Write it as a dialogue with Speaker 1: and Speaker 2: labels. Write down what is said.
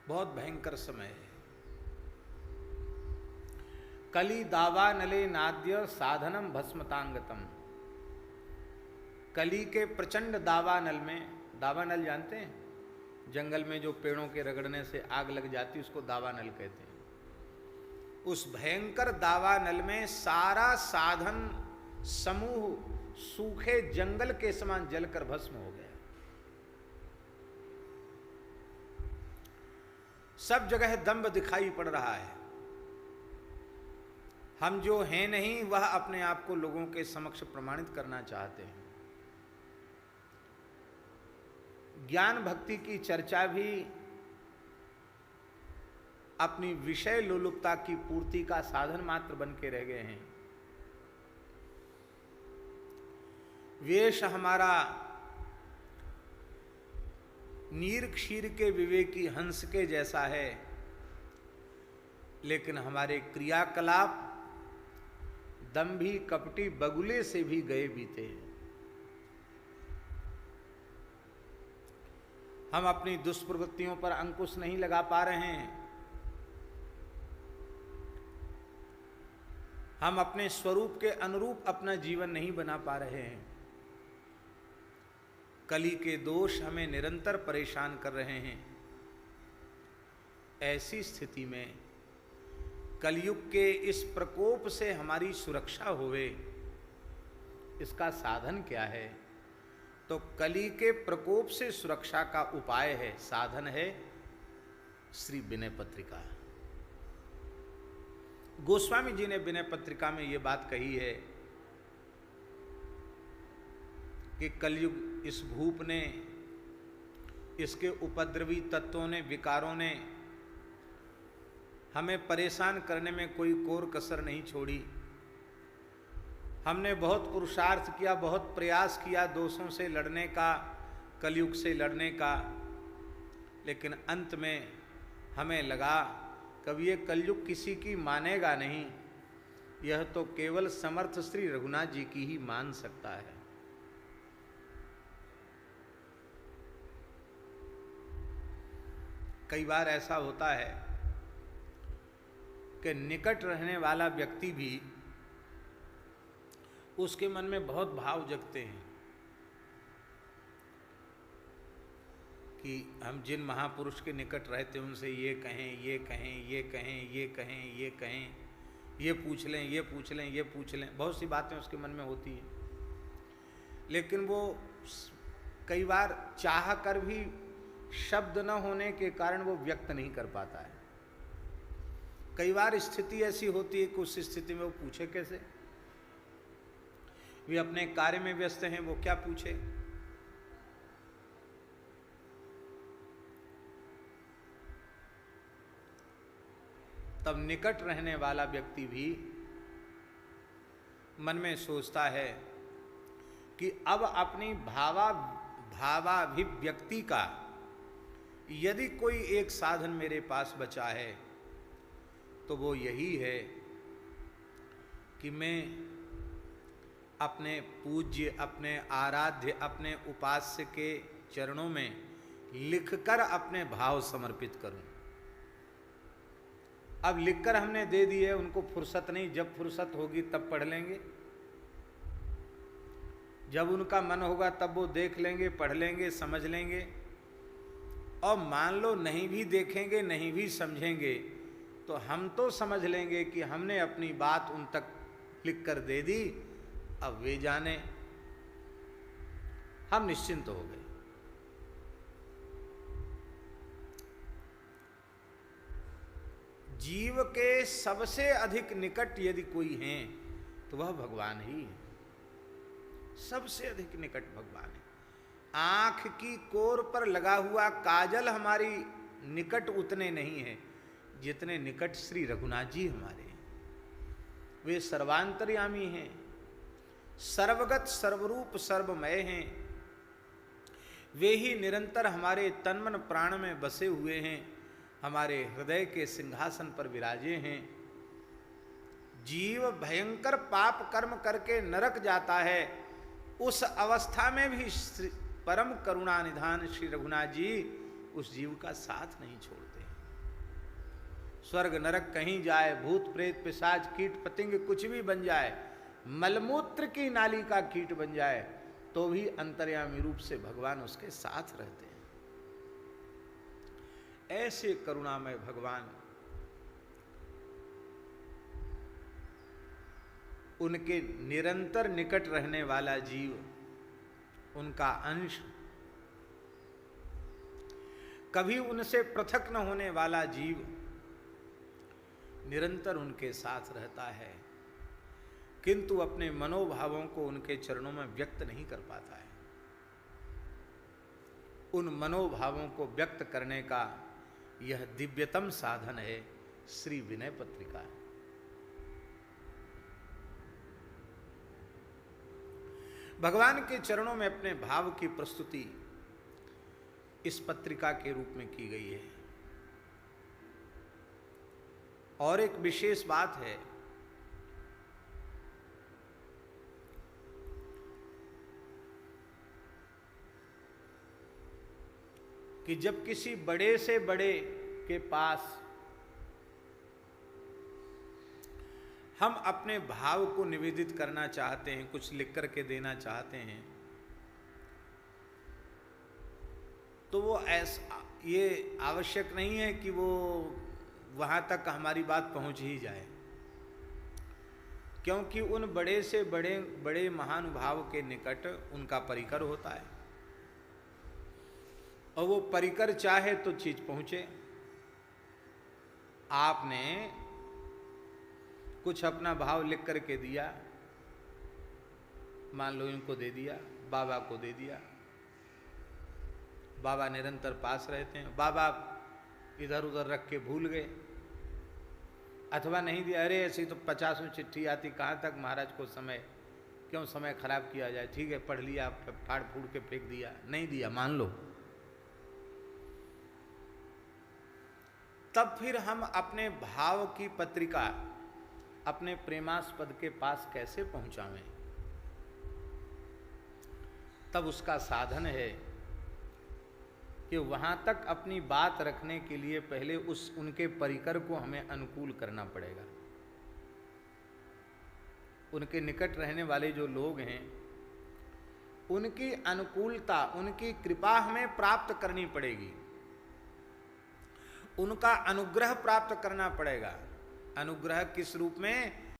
Speaker 1: बहुत भयंकर समय है। कली दावा नले नाद्य साधनम भस्मतांगतम। कली के प्रचंड दावानल में, दावानल जानते हैं, जंगल में जो पेड़ों के रगड़ने से आग लग जाती उसको दावानल कहते हैं। उस भयंकर दावानल में सारा साधन समूह सूखे जंगल के समान जलकर भस्म हो गया। सब जगह दंभ दिखाई पड़ रहा है। हम जो हैं नहीं वह अपने आप को लोगों के समक्ष प्रमाणित करना चाहते हैं। ज्ञान भक्ति की चर्चा भी अपनी विषय लोलुपता की पूर्ति का साधन मात्र बन के रह गए हैं। वेश हमारा नीर क्षीर के विवेकी हंस के जैसा है, लेकिन हमारे क्रियाकलाप दंभी कपटी बगुले से भी गए बीते हैं। हम अपनी दुष्प्रवृत्तियों पर अंकुश नहीं लगा पा रहे हैं। हम अपने स्वरूप के अनुरूप अपना जीवन नहीं बना पा रहे हैं। कली के दोष हमें निरंतर परेशान कर रहे हैं। ऐसी स्थिति में कलयुग के इस प्रकोप से हमारी सुरक्षा होवे, इसका साधन क्या है? तो कली के प्रकोप से सुरक्षा का उपाय है, साधन है श्री विनय पत्रिका। गोस्वामी जी ने विनय पत्रिका में ये बात कही है कि कलयुग इस भूप ने, इसके उपद्रवी तत्वों ने, विकारों ने हमें परेशान करने में कोई कोर कसर नहीं छोड़ी। हमने बहुत पुरुषार्थ किया, बहुत प्रयास किया दोषों से लड़ने का, कलयुग से लड़ने का, लेकिन अंत में हमें लगा कभी ये कलयुग किसी की मानेगा नहीं, यह तो केवल समर्थ श्री रघुनाथ जी की ही मान सकता है। कई बार ऐसा होता है कि निकट रहने वाला व्यक्ति भी, उसके मन में बहुत भाव जगते हैं कि हम जिन महापुरुष के निकट रहते हैं उनसे ये कहें, ये कहें, ये कहें, ये कहें, ये कहें, ये पूछ लें, ये पूछ लें, ये पूछ लें, बहुत सी बातें उसके मन में होती हैं। लेकिन वो कई बार चाह कर भी शब्द न होने के कारण वो व्यक्त नहीं कर पाता है। कई बार स्थिति ऐसी होती है कि उस स्थिति में वो पूछे कैसे? वे अपने कार्य में व्यस्त हैं, वो क्या पूछे? तब निकट रहने वाला व्यक्ति भी मन में सोचता है कि अब अपनी भावाभिव्यक्ति का यदि कोई एक साधन मेरे पास बचा है तो वो यही है कि मैं अपने पूज्य, अपने आराध्य, अपने उपास्य के चरणों में लिखकर अपने भाव समर्पित करूं। अब लिखकर हमने दे दिए, उनको फुर्सत नहीं, जब फुर्सत होगी तब पढ़ लेंगे, जब उनका मन होगा तब वो देख लेंगे, पढ़ लेंगे, समझ लेंगे। और मान लो नहीं भी देखेंगे, नहीं भी समझेंगे, तो हम तो समझ लेंगे कि हमने अपनी बात उन तक लिख कर दे दी, अब वे जाने, हम निश्चिंत हो गए। जीव के सबसे अधिक निकट यदि कोई हैं तो वह भगवान ही है। सबसे अधिक निकट भगवान है। आंख की कोर पर लगा हुआ काजल हमारी निकट उतने नहीं है जितने निकट श्री रघुनाथ जी हमारे हैं। वे सर्वांतर्यामी हैं, सर्वगत, सर्वरूप, सर्वमय हैं। वे ही निरंतर हमारे तन मन प्राण में बसे हुए हैं, हमारे हृदय के सिंहासन पर विराजे हैं। जीव भयंकर पाप कर्म करके नरक जाता है, उस अवस्था में भी परम करुणा निधान श्री रघुनाथ जी उस जीव का साथ नहीं छोड़ते हैं। स्वर्ग नरक कहीं जाए, भूत प्रेत पिशाच कीट पतंग कुछ भी बन जाए, मलमूत्र की नाली का कीट बन जाए, तो भी अंतर्यामी रूप से भगवान उसके साथ रहते हैं। ऐसे करुणामय भगवान, उनके निरंतर निकट रहने वाला जीव, उनका अंश, कभी उनसे पृथक न होने वाला जीव निरंतर उनके साथ रहता है, किंतु अपने मनोभावों को उनके चरणों में व्यक्त नहीं कर पाता है। उन मनोभावों को व्यक्त करने का यह दिव्यतम साधन है श्री विनय पत्रिका। भगवान के चरणों में अपने भाव की प्रस्तुति इस पत्रिका के रूप में की गई है। और एक विशेष बात है कि जब किसी बड़े से बड़े के पास हम अपने भाव को निवेदित करना चाहते हैं, कुछ लिख करके देना चाहते हैं, तो वो ऐसा, ये आवश्यक नहीं है कि वो वहाँ तक हमारी बात पहुँच ही जाए, क्योंकि उन बड़े से बड़े बड़े महानुभाव के निकट उनका परिकर होता है, और वो परिकर चाहे तो चीज पहुँचे। आपने कुछ अपना भाव लिख करके दिया, मान लो इनको दे दिया, बाबा को दे दिया, बाबा निरंतर पास रहते हैं, बाबा इधर उधर रख के भूल गए, अथवा नहीं दिया, अरे ऐसी तो 50 चिट्ठी आती, कहाँ तक महाराज को समय, क्यों समय खराब किया जाए, ठीक है पढ़ लिया, फाड़ फूड़ के फेंक दिया, नहीं दिया मान लो, तब फिर हम अपने भाव की पत्रिका अपने प्रेमास्पद के पास कैसे पहुंचावें? तब उसका साधन है कि वहां तक अपनी बात रखने के लिए पहले उनके परिकर को हमें अनुकूल करना पड़ेगा। उनके निकट रहने वाले जो लोग हैं, उनकी अनुकूलता, उनकी कृपा हमें प्राप्त करनी पड़ेगी, उनका अनुग्रह प्राप्त करना पड़ेगा। अनुग्रह किस रूप में?